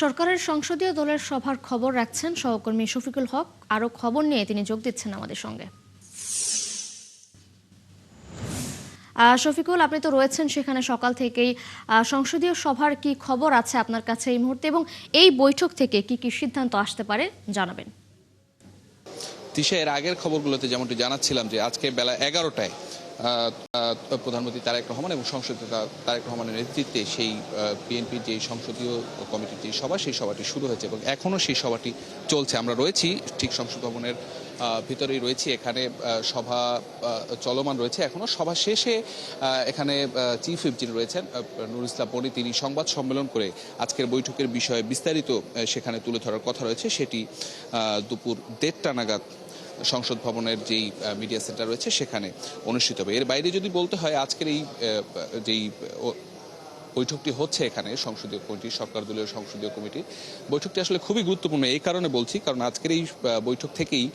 সরকারের সংসদীয় দলের সভার খবর রাখছেন সহকর্মী শফিকুল হক। আরও খবর নিয়ে তিনি যোগ দিচ্ছেন আমাদের সঙ্গে। শফিকুল, আপনি তো রয়েছেন সেখানে সকাল থেকেই। সংসদীয় সভার কি খবর আছে আপনার কাছে এই মুহূর্তে, এবং এই বৈঠক থেকে কি কি সিদ্ধান্ত আসতে পারে জানাবেন। তিশা, এর আগের খবরগুলোতে যেমনটি জানাচ্ছিলাম যে আজকে বেলা 11টায় প্রধানমন্ত্রী তারেক রহমান এবং সংসদ তারেক রহমানের নেতৃত্বে সেই বিএনপির যে সংসদীয় কমিটির যে সভা, সেই সভাটি শুরু হয়েছে এবং এখনও সেই সভাটি চলছে। আমরা রয়েছি ঠিক সংসদ ভবনের ভিতরেই রয়েছি। এখানে সভা চলমান রয়েছে এখনও। সভা শেষে এখানে চিফ হুইপ যিনি রয়েছেন নুরুল ইসলাম পনি, তিনি সংবাদ সম্মেলন করে আজকের বৈঠকের বিষয়ে বিস্তারিত সেখানে তুলে ধরার কথা রয়েছে। সেটি দুপুর 1:30টা নাগাদ সংসদ ভবনের যেই মিডিয়া সেন্টার রয়েছে সেখানে অনুষ্ঠিত হবে। এর বাইরে যদি বলতে হয়, আজকের এই যেই বৈঠকটি হচ্ছে এখানে সংসদীয় কমিটি, সরকার দলীয় সংসদীয় কমিটি বৈঠকটি আসলে খুবই গুরুত্বপূর্ণ। এই কারণে বলছি, কারণ আজকের এই বৈঠক থেকেই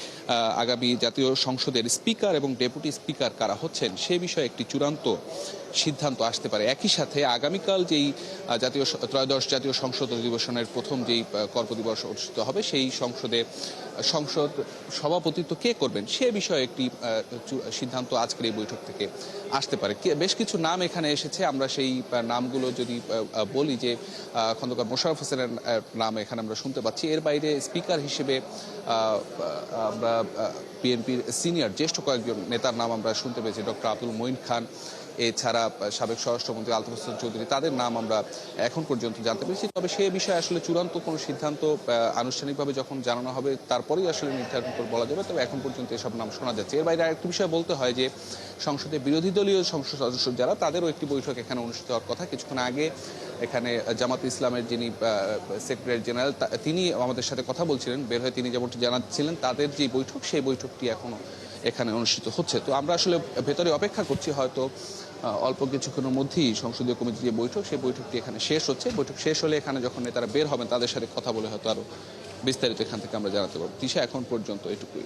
আগামী জাতীয় সংসদের স্পিকার এবং ডেপুটি স্পিকার কারা হচ্ছেন সে বিষয়ে একটি চূড়ান্ত সিদ্ধান্ত আসতে পারে। একই সাথে আগামীকাল যেই ত্রয়োদশ জাতীয় সংসদ অধিবেশনের প্রথম যেই কর্মদিবস অনুষ্ঠিত হবে, সেই সংসদ সভাপতিত্ব কে করবেন সে বিষয়ে একটি সিদ্ধান্ত আজকের এই বৈঠক থেকে আসতে পারে। বেশ কিছু নাম এখানে এসেছে। আমরা সেই নামগুলো যদি বলি, যে খন্দকার মোশাররফ হোসেনের নাম এখানে আমরা শুনতে পাচ্ছি। এর বাইরে স্পিকার হিসেবে আমরা বিএনপির সিনিয়র জ্যেষ্ঠ কয়েকজন নেতার নাম আমরা শুনতে পেয়েছি। ডক্টর আব্দুল মঈন খান, এছাড়া সাবেক স্বরাষ্ট্রমন্ত্রী আলতাফ হোসেন চৌধুরী, তাদের নাম আমরা এখন পর্যন্ত জানতে পেরেছি। তবে সে বিষয়ে আসলে চূড়ান্ত কোনো সিদ্ধান্ত আনুষ্ঠানিকভাবে যখন জানানো হবে তারপরেই আসলে নির্ধারণ করে বলা যাবে। তবে এখন পর্যন্ত এসব নাম শোনা যাচ্ছে। এর বাইরে আরেকটি বিষয় বলতে হয় যে সংসদে বিরোধী দলীয় সংসদ সদস্য যারা, তাদেরও একটি বৈঠক এখানে অনুষ্ঠিত হওয়ার কথা। কিছুক্ষণ আগে এখানে জামাত ইসলামের যিনি সেক্রেটারি জেনারেল, তিনি আমাদের সাথে কথা বলছিলেন। বের হয়ে তিনি যেমনটি জানাচ্ছিলেন, তাদের যে বৈঠক সেই বৈঠকটি এখনো এখানে অনুষ্ঠিত হচ্ছে। তো আমরা আসলে ভেতরে অপেক্ষা করছি, হয়তো অল্প কিছুক্ষণের মধ্যেই সংসদীয় কমিটির যে বৈঠক সেই বৈঠকটি এখানে শেষ হচ্ছে। বৈঠক শেষ হলে এখানে যখন নেতারা বের হবেন তাদের সাথে কথা বলে হয়তো আরো বিস্তারিত এখান থেকে আমরা জানাতে পারবো। তিশা, এখন পর্যন্ত এটুকুই।